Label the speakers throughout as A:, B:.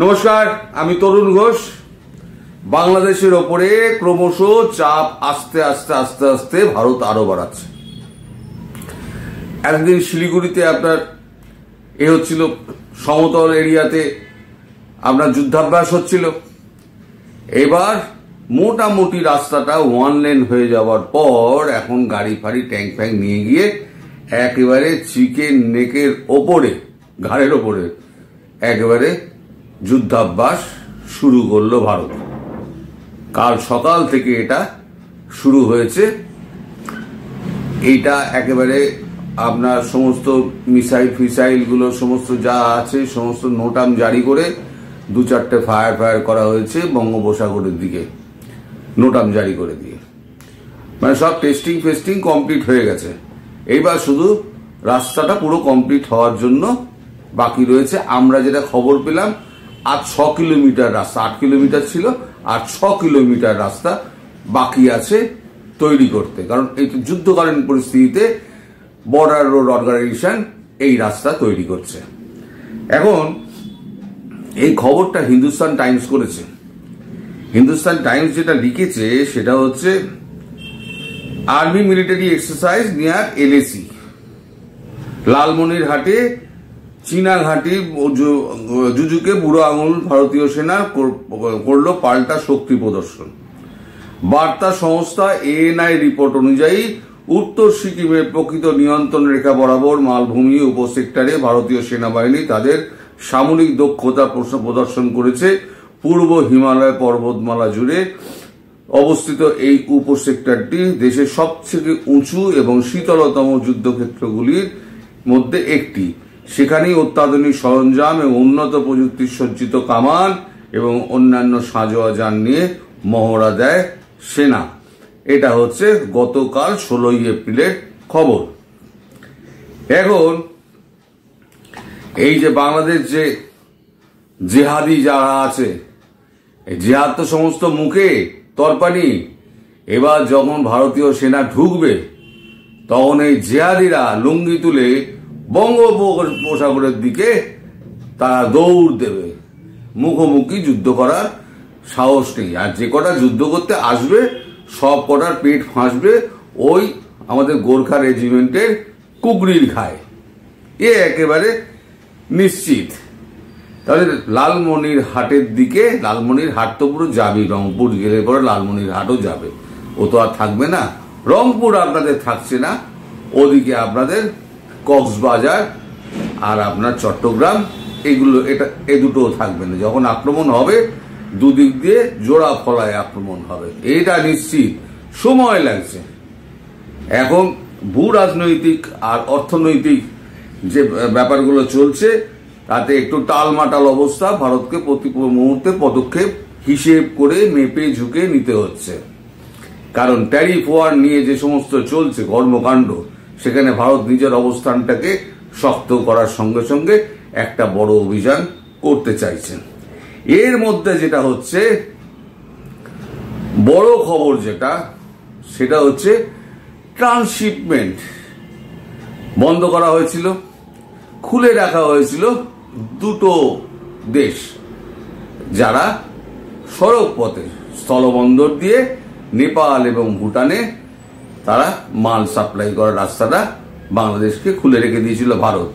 A: নমস্কার, আমি তরুণ ঘোষ। বাংলাদেশের ওপরে ক্রমশ চাপ আস্তে আস্তে আস্তে আস্তে ভারত আরো বাড়াচ্ছে। একদিন শিলিগুড়িতে আপনার হচ্ছিল, সমতল এরিয়াতে আপনার যুদ্ধাভ্যাস হচ্ছিল। এবার মোটামুটি রাস্তাটা ওয়ান লেন হয়ে যাওয়ার পর এখন গাড়ি ফাড়ি ট্যাঙ্ক ফ্যাঙ্ক নিয়ে গিয়ে একেবারে চিকেন নেকের ওপরে, ঘাড়ের ওপরে একেবারে যুদ্ধাভ্যাস শুরু করলো ভারত। কাল সকাল থেকে এটা শুরু হয়েছে। এইটা একেবারে আপনার সমস্ত মিসাইল গুলো সমস্ত যা আছে সমস্ত নোটাম জারি করে 2-4টে ফায়ার করা হয়েছে বঙ্গোপসাগরের দিকে, নোটাম জারি করে দিয়ে। মানে সব টেস্টিং কমপ্লিট হয়ে গেছে। এইবার শুধু রাস্তাটা পুরো কমপ্লিট হওয়ার জন্য বাকি রয়েছে। আমরা যেটা খবর পেলাম, আর 6 কিলোমিটার রাস্তা, 8 কিলোমিটার ছিল, আর 6 কিলোমিটার রাস্তা বাকি আছে তৈরি করতে। কারণ এই যুদ্ধকালীন পরিস্থিতিতে বর্ডার রোড অর্গানাইজেশন এই রাস্তা তৈরি করছে। এখন এই খবরটা হিন্দুস্তান টাইমস করেছে। হিন্দুস্তান টাইমস যেটা লিখেছে সেটা হচ্ছে army military exercise near LAC, লালমনিরহাটে চীনা ঘাঁটি জুজুকে বুড়ো আঙুল ভারতীয় সেনা করলো পাল্টা শক্তি প্রদর্শন। বার্তা সংস্থা এএনআই রিপোর্ট অনুযায়ী উত্তর সিকিমের প্রকৃত নিয়ন্ত্রণ রেখা বরাবর মালভূমি উপসেক্টরে ভারতীয় সেনাবাহিনী তাদের সামরিক দক্ষতা প্রদর্শন করেছে। পূর্ব হিমালয় পর্বতমালা জুড়ে অবস্থিত এই উপসেক্টরটি দেশের সবথেকে উঁচু এবং শীতলতম যুদ্ধক্ষেত্রগুলির মধ্যে একটি। সেখানেই অত্যাধুনিক সরঞ্জাম এবং উন্নত প্রযুক্তি সজ্জিত কামান এবং অন্যান্য সাঁজোয়া যান নিয়ে মহড়া দেয় সেনা। এটা হচ্ছে গতকাল 16ই এপ্রিলের খবর। এখন এই যে বাংলাদেশ যে জেহাদি যারা আছে, জেহাদ তো সমস্ত মুখে তরপানি। এবার যখন ভারতীয় সেনা ঢুকবে তখন এই জেহাদিরা লুঙ্গি তুলে বঙ্গোপসাগরের দিকে তারা দৌড় দেবে। মুখোমুখি যুদ্ধ করার সাহস নেই। আর যে কটা যুদ্ধ করতে আসবে সব কটার পেট ফাঁসবে ওই আমাদের গোর্খা রেজিমেন্টের কুগরির ঘায়ে। এ একেবারে নিশ্চিত। তাহলে লালমনিরহাটের দিকে, লালমনিরহাট তো পুরো যাবে, রংপুর গেলে পরে লালমনিরহাটও যাবে, ও তো আর থাকবে না। রংপুর আপনাদের থাকছে না, ওদিকে আপনাদের কক্সবাজার আর আপনার চট্টগ্রাম, এগুলো এ দুটোও থাকবে না। যখন আক্রমণ হবে দুদিক দিয়ে জোড়া ফলায় আক্রমণ হবে, এটা নিশ্চিত। সময় লাগছে। এখন ভূ রাজনৈতিক আর অর্থনৈতিক যে ব্যাপারগুলো চলছে তাতে একটু টালমাটাল অবস্থা। ভারতকে প্রতি মুহূর্তে পদক্ষেপ হিসেব করে মেপে ঝুঁকে নিতে হচ্ছে। কারণ ট্যারিফ ওয়ার নিয়ে যে সমস্ত চলছে কর্মকাণ্ড, সেখানে ভারত নিজের অবস্থানটাকে শক্ত করার সঙ্গে সঙ্গে একটা বড় অভিযান করতে চাইছেন। এর মধ্যে যেটা হচ্ছে বড় খবর যেটা, সেটা হচ্ছে ট্রান্সশিপমেন্ট বন্ধ করা হয়েছিল, খুলে রাখা হয়েছিল দুটো দেশ যারা সড়ক পথে স্থলবন্দর দিয়ে নেপাল এবং ভুটানে তারা মাল সাপ্লাই করার রাস্তাটা বাংলাদেশকে খুলে রেখে দিয়েছিল ভারত।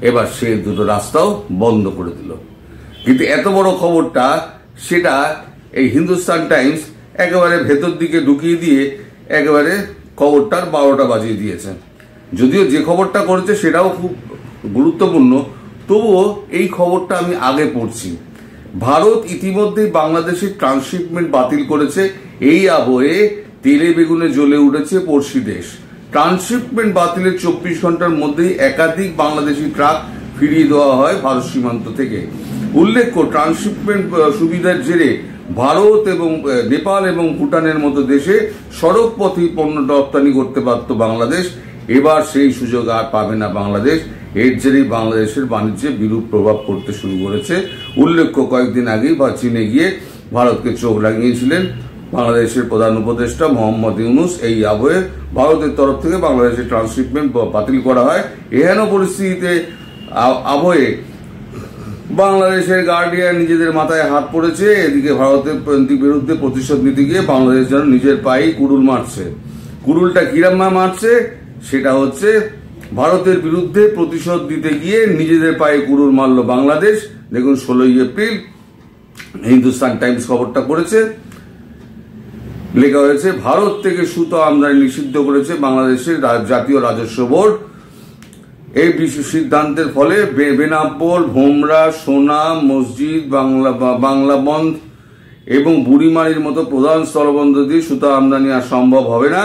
A: এবার সে দুটো রাস্তাও বন্ধ করে দিল। কিন্তু এত বড় খবরটা সেটা এই হিন্দুস্তান টাইমস একেবারে ভেতর দিকে ঢুকিয়ে দিয়ে একেবারে খবরটার 12টা বাজিয়ে দিয়েছে। যদিও যে খবরটা করেছে সেটাও খুব গুরুত্বপূর্ণ, তবুও এই খবরটা আমি আগে পড়ছি। ভারত ইতিমধ্যেই বাংলাদেশের ট্রান্সশিপমেন্ট বাতিল করেছে। এই আবহে তেলে বেগুনে জ্বলে উঠেছে পড়শি দেশ। ট্রান্সশিপমেন্ট বাতিলের 24 ঘন্টার মধ্যেই একাধিক বাংলাদেশি ট্রাক ফিরিয়ে দেওয়া হয় ভারত সীমান্ত থেকে। উল্লেখ্য, ট্রান্সশিপমেন্ট সুবিধার জেরে ভারত এবং নেপাল এবং ভুটানের মতো দেশে সড়ক পথে পণ্য রপ্তানি করতে পারত বাংলাদেশ। এবার সেই সুযোগ আর পাবে না বাংলাদেশ। এর জেরেই বাংলাদেশের বাণিজ্যে বিরূপ প্রভাব পড়তে শুরু করেছে। উল্লেখ্য, কয়েকদিন আগেই চীনে গিয়ে ভারতকে চোখ রাঙিয়েছিলেন বাংলাদেশের প্রধান উপদেষ্টা মোহাম্মদ ইউনুস। এই আবহে ভারতের তরফ থেকে বাংলাদেশের ট্রান্সশিপমেন্ট বাতিল করা হয়। এহেন পরিস্থিতিতে আবহে বাংলাদেশের গার্ডিয়ান নিজেদের মাথায় হাত পড়েছে, এদিকে ভারতের বিরুদ্ধে প্রতিশোধ নিতে গিয়ে বাংলাদেশ যেন নিজের পায়েই কুড়ুল মারছে। কুড়ুলটা কিরম মারছে সেটা হচ্ছে ভারতের বিরুদ্ধে প্রতিশোধ দিতে গিয়ে নিজেদের পায়ে কুড়ুল মারল বাংলাদেশ। দেখুন 16ই এপ্রিল হিন্দুস্তান টাইমস খবরটা করেছে, লেখা হয়েছে ভারত থেকে সুতো আমদানি নিষিদ্ধ করেছে বাংলাদেশের জাতীয় রাজস্ব বোর্ড। এই সিদ্ধান্তের ফলে বেনাপোল, ভোমরা, সোনা, মসজিদ, বাংলাবন্ধ এবং বুড়িমারির মতো প্রধান স্থলবন্দর দিয়ে সুতো আমদানি আর সম্ভব হবে না।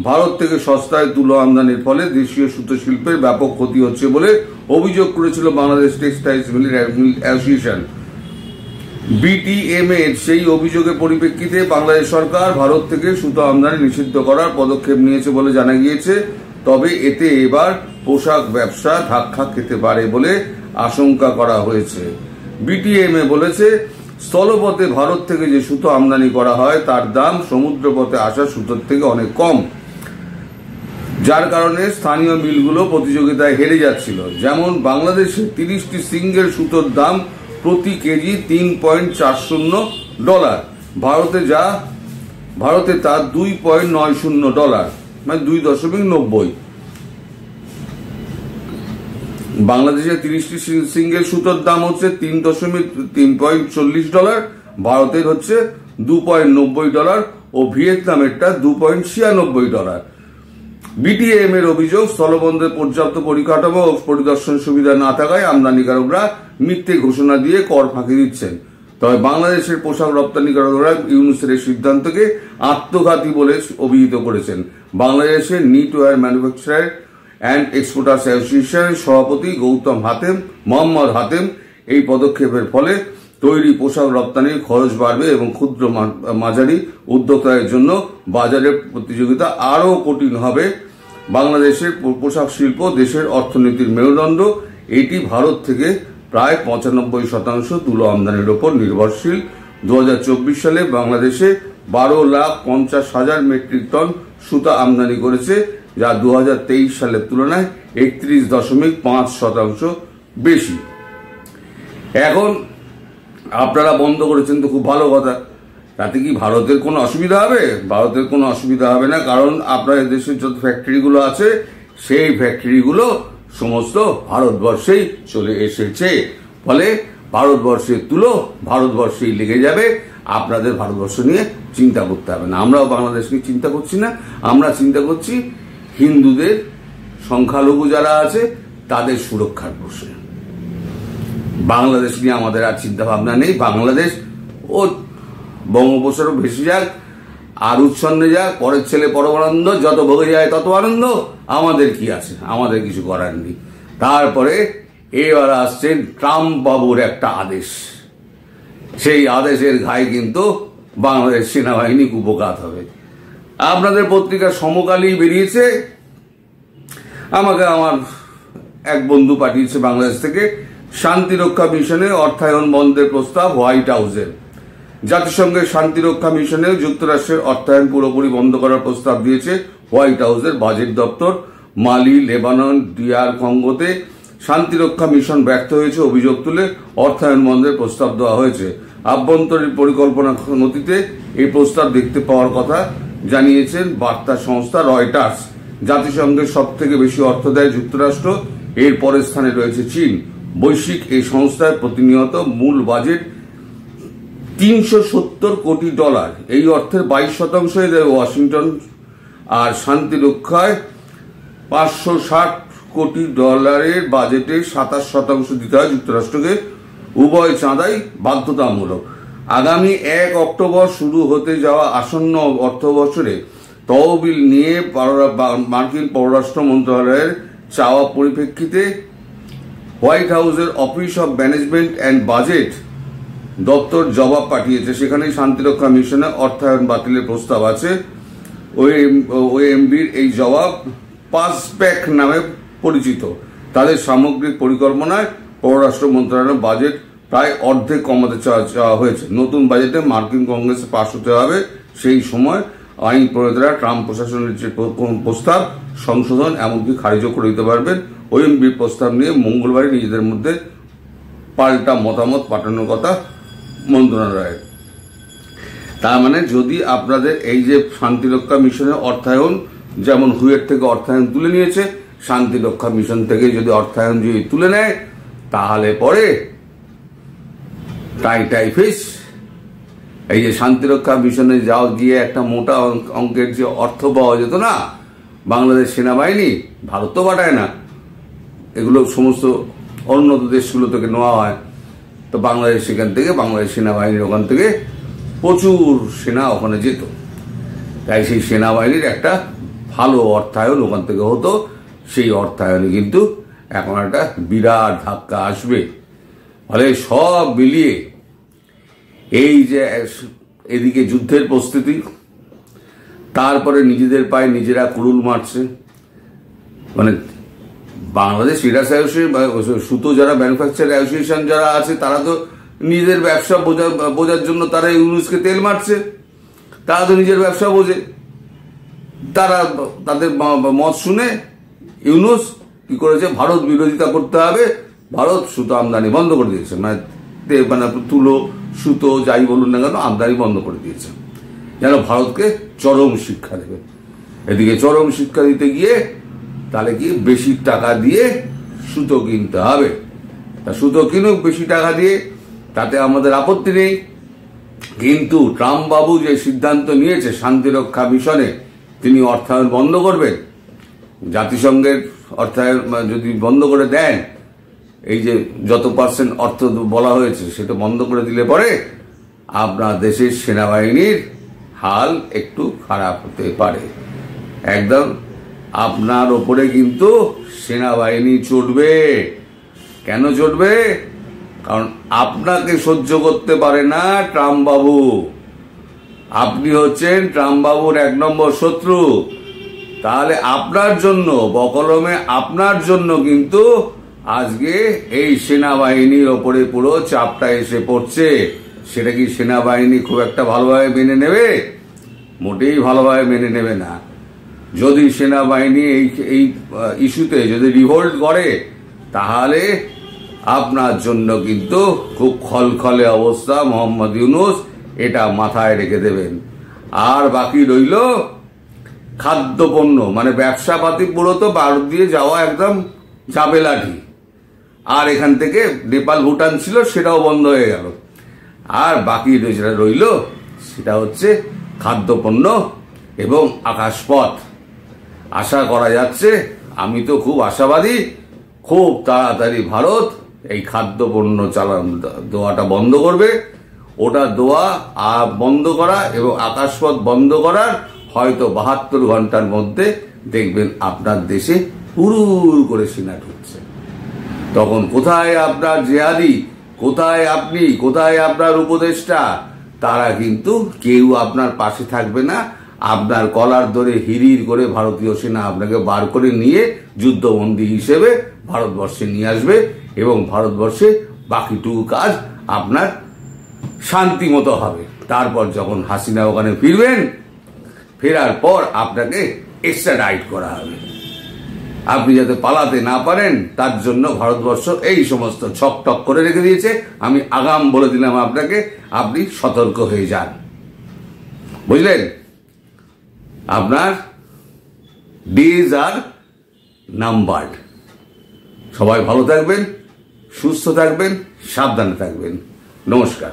A: ভারত থেকে সস্তায় তুলো আমদানির ফলে দেশীয় সুতো শিল্পের ব্যাপক ক্ষতি হচ্ছে বলে অভিযোগ করেছিল বাংলাদেশ টেক্সটাইলস মিল অ্যাসোসিয়েশন। বিটিএম এর সেই অভিযোগের পরিপ্রেক্ষিতে বাংলাদেশ সরকার ভারত থেকে সুতো আমদানি নিষিদ্ধ করার পদক্ষেপ নিয়েছে বলে জানা গিয়েছে। তবে এতে এবার পোশাক ব্যবসা ধাক্কা খেতে পারে বলে আশঙ্কা করা হয়েছে। বিটিএম বলেছে স্থলপথে ভারত থেকে যে সুতো আমদানি করা হয় তার দাম সমুদ্রপথে আসা সুতোর থেকে অনেক কম, যার কারণে স্থানীয় মিলগুলো প্রতিযোগিতায় হেরে যাচ্ছিল। যেমন বাংলাদেশে 30টি সিঙ্গেল সুতোর দাম প্রতি কেজি $3.40, ভারতে তা $2.90, মানে 2.90। বাংলাদেশে 30টি সিঙ্গেল সুতোর দাম হচ্ছে $3.40, ভারতের হচ্ছে $2.90 ও ভিয়েতনামেরটা $2.96। বিটিএম এর অভিযোগ স্থলবন্দরে পর্যাপ্ত পরিকাঠামো ও পরিদর্শন সুবিধা না থাকায় আমদানিকারকরা মিথ্যে ঘোষণা দিয়ে কর ফাঁকি দিচ্ছেন। তবে বাংলাদেশের পোশাক রপ্তানিকারকরা ইউনুসের সিদ্ধান্তকে আত্মঘাতী বলে অভিহিত করেছেন। বাংলাদেশের নিটওয়্যার ম্যানুফ্যাকচারার অ্যান্ড এক্সপোর্টার্স অ্যাসোসিয়েশনের সভাপতি মোহাম্মদ হাতেম এই পদক্ষেপের ফলে তৈরি পোশাক রপ্তানির খরচ বাড়বে এবং ক্ষুদ্র মাঝারি উদ্যোক্তাদের জন্য বাজারের প্রতিযোগিতা আরও কঠিন হবে। বাংলাদেশের পোশাক শিল্প দেশের অর্থনীতির মেরুদণ্ড, এটি ভারত থেকে প্রায় 95% তুলো আমদানির ওপর নির্ভরশীল। 2024 সালে বাংলাদেশে 12,50,000 মেট্রিক টন সুতা আমদানি করেছে, যা 2023 সালের তুলনায় 31.5% বেশি। এখন আপনারা বন্ধ করেছেন তো খুব ভালো কথা, তাতে কি ভারতের কোনো অসুবিধা হবে? ভারতের কোনো অসুবিধা হবে না, কারণ আপনাদের দেশের যত ফ্যাক্টরিগুলো আছে সেই ফ্যাক্টরিগুলো সমস্ত ভারতবর্ষেই চলে এসেছে। ফলে ভারতবর্ষের তুলো ভারতবর্ষেই লেগে যাবে, আপনাদের ভারতবর্ষ নিয়ে চিন্তা করতে হবে না। আমরাও বাংলাদেশ নিয়ে চিন্তা করছি না, আমরা চিন্তা করছি হিন্দুদের সংখ্যালঘু যারা আছে তাদের সুরক্ষার প্রশ্নে। বাংলাদেশ নিয়ে আমাদের আর চিন্তা ভাবনা নেই। বাংলাদেশ ও বঙ্গোপসাগর ভেসে যাক আর উচ্ছন্নে যাক, পরের ছেলে পরমানন্দ, যত ভোগে যায় তত আনন্দ, আমাদের কি আছে? আমাদের কিছু করার নেই। তারপরে এবার আসছেন ট্রাম্প বাবুর একটা আদেশ, সেই আদেশের ঘায়ে কিন্তু বাংলাদেশ সেনাবাহিনী কুপঘাত হবে। আপনাদের পত্রিকা সমকালই বেরিয়েছে, আমাকে আমার এক বন্ধু পাঠিয়েছে বাংলাদেশ থেকে, শান্তিরক্ষা মিশনে অর্থায়ন বন্ধের প্রস্তাব হোয়াইট হাউসের। জাতিসংঘের শান্তিরক্ষা মিশনে যুক্তরাষ্ট্রের অর্থায়ন পুরোপুরি বন্ধ করার প্রস্তাব দিয়েছে হোয়াইট হাউসের বাজেট দপ্তর। মালি, লেবানন, DR কঙ্গোতে শান্তিরক্ষা মিশন ব্যর্থ হয়েছে অভিযোগ তুলে অর্থায়ন বন্ধের প্রস্তাব দেওয়া হয়েছে। আভ্যন্তরীণ পরিকল্পনা নথিতে এই প্রস্তাব দেখতে পাওয়ার কথা জানিয়েছেন বার্তা সংস্থা রয়টার্স। জাতিসংঘের সব থেকে বেশি অর্থ দেয় যুক্তরাষ্ট্র, এর পরের স্থানে রয়েছে চীন। বৈশ্বিক এই সংস্থায় প্রতিনিয়ত মূল বাজেট $370 কোটি। এই অর্থের 22% দেয় ওয়াশিংটন, আর শান্তি রক্ষায় $560 কোটি বাজেটে 27% দিতে হয় যুক্তরাষ্ট্রকে। উভয় চাঁদাই বাধ্যতামূলক। আগামী 1 অক্টোবর শুরু হতে যাওয়া আসন্ন অর্থ বছরে তহবিল নিয়ে মার্কিন পররাষ্ট্র মন্ত্রণালয়ের চাওয়া পরিপ্রেক্ষিতে হোয়াইট হাউসের office of management and budget দপ্তর জবাব পাঠিয়েছে। সেখানে শান্তিরক্ষা মিশনে অর্থায়ন বাতিলের প্রস্তাব আছে। ওএমবির এই জবাব পাসব্যাক নামে পরিচিত। তাদের সামগ্রিক পরিকল্পনায় পররাষ্ট্র মন্ত্রণালয়ের বাজেট প্রায় অর্ধেক কমাতে চাওয়া হয়েছে। নতুন বাজেটে মার্কিন কংগ্রেসে পাশ হতে হবে, সেই সময় আইন প্রণেতারা ট্রাম্প প্রশাসনের যে প্রস্তাব সংশোধন এমনকি খারিজও করে দিতে পারবেন। ওএমবির প্রস্তাব নিয়ে মঙ্গলবারই নিজেদের মধ্যে পাল্টা মতামত পাঠানোর কথা মন্ত্রণালয়ের। তার মানে যদি আপনাদের এই যে শান্তিরক্ষা মিশনের অর্থায়ন, যেমন হুয়ের থেকে অর্থায়ন তুলে নিয়েছে, শান্তিরক্ষা মিশন থেকে যদি অর্থায়ন যদি তুলে নেয়, তাহলে পরে টাই ফিস। এই যে শান্তিরক্ষা মিশনে যাও গিয়ে একটা মোটা অঙ্কের যে অর্থ পাওয়া যেত না, বাংলাদেশ সেনাবাহিনী, ভারত তো পাঠায় না, এগুলো সমস্ত উন্নত দেশগুলো থেকে নেওয়া হয়, তো বাংলাদেশ সেখান থেকে, বাংলাদেশ সেনাবাহিনীর ওখান থেকে প্রচুর সেনা ওখানে যেত, তাই সেই সেনাবাহিনীর একটা ভালো অর্থায়ন ওখান থেকে হতো। সেই অর্থায়নে কিন্তু এখন একটা বিরাট ধাক্কা আসবে। ফলে সব মিলিয়ে এই যে এদিকে যুদ্ধের প্রস্তুতি, তারপরে নিজেদের পায়ে নিজেরা কুড়ুল মারছে, মানে বাংলাদেশ রিডার্স অ্যাসোসিয়েশন, সুতো যারা ম্যানুফ্যাকচার অ্যাসোসিয়েশন যারা আছে, তারা তো নিজেদের ব্যবসা বোঝার জন্য তারা ইউনুসকে তেল মারছে, তারা তো নিজের ব্যবসা বোঝে। তারা তাদের মত শুনে ইউনুস কি করেছে, ভারত বিরোধিতা করতে হবে, ভারত সুতো আমদানি বন্ধ করে দিয়েছে, মানে তুলো সুতো যাই বলুন না কেন আমদানি বন্ধ করে দিয়েছে, যেন ভারতকে চরম শিক্ষা দেবে। এদিকে চরম শিক্ষা দিতে গিয়ে তাহলে কি বেশি টাকা দিয়ে সুতো কিনতে হবে, তা সুতো কিনুক বেশি টাকা দিয়ে, তাতে আমাদের আপত্তি নেই। কিন্তু ট্রাম্প বাবু যে সিদ্ধান্ত নিয়েছে শান্তিরক্ষা মিশনে তিনি অর্থায়ন বন্ধ করবেন, জাতিসংঘের অর্থায়ন যদি বন্ধ করে দেন, এই যে যত % অর্থ বলা হয়েছে সেটা বন্ধ করে দিলে পরে আপনার দেশের সেনাবাহিনীর হাল একটু খারাপ হতে পারে। একদম আপনার ওপরে কিন্তু সেনাবাহিনী চড়বে। কেন চড়বে? কারণ আপনাকে সহ্য করতে পারে না ট্রাম্প বাবু। আপনি হচ্ছেন ট্রাম্প বাবুর 1 নম্বর শত্রু। তাহলে আপনার জন্য, বকলমে আপনার জন্য কিন্তু আজকে এই সেনাবাহিনীর ওপরে পুরো চাপটা এসে পড়ছে। সেটা কি সেনাবাহিনী খুব একটা ভালোভাবে মেনে নেবে? মোটেই ভালোভাবে মেনে নেবে না। যদি সেনাবাহিনী এই ইস্যুতে যদি রিভোল্ট করে, তাহলে আপনার জন্য কিন্তু খুব খলখলে অবস্থা। মোহাম্মদ ইউনুস এটা মাথায় রেখে দেবেন। আর বাকি রইল খাদ্যপণ্য, মানে ব্যবসাপাতি পুরো তো ভারত দিয়ে যাওয়া একদম ঝামেলাঠি। আর এখান থেকে নেপাল ভুটান ছিল সেটাও বন্ধ হয়ে গেল। আর বাকি যেটা রইল সেটা হচ্ছে খাদ্যপণ্য এবং আকাশপথ। আশা করা যাচ্ছে, আমি তো খুব আশাবাদী, খুব তাড়াতাড়ি ভারত এই খাদ্যপণ্য দেওয়াটা বন্ধ করবে। ওটা দেওয়া বন্ধ করা এবং আকাশপথ বন্ধ করার হয়তো 72 ঘন্টার মধ্যে দেখবেন আপনার দেশে হুড়ুর করে সেনা ঢুকছে। তখন কোথায় আপনার জেহাদি, কোথায় আপনি, কোথায় আপনার উপদেষ্টা? তারা কিন্তু কেউ আপনার পাশে থাকবে না। আপনার কলার ধরে হিরির করে ভারতীয় সেনা আপনাকে বার করে নিয়ে যুদ্ধবন্দী হিসেবে ভারতবর্ষে নিয়ে আসবে এবং ভারতবর্ষে বাকিটুকু কাজ আপনার শান্তি মতো হবে। তারপর যখন হাসিনা ওখানে ফিরবেন, ফেরার পর আপনাকে এক্সট্রাডাইট করা হবে। আপনি যাতে পালাতে না পারেন তার জন্য ভারতবর্ষ এই সমস্ত ছকটক করে রেখে দিয়েছে। আমি আগাম বলে দিলাম আপনাকে, আপনি সতর্ক হয়ে যান। বুঝলেন? আপনার ডেজ আর নাম্বারড। সবাই ভালো থাকবেন, সুস্থ থাকবেন, সাবধানে থাকবেন। নমস্কার।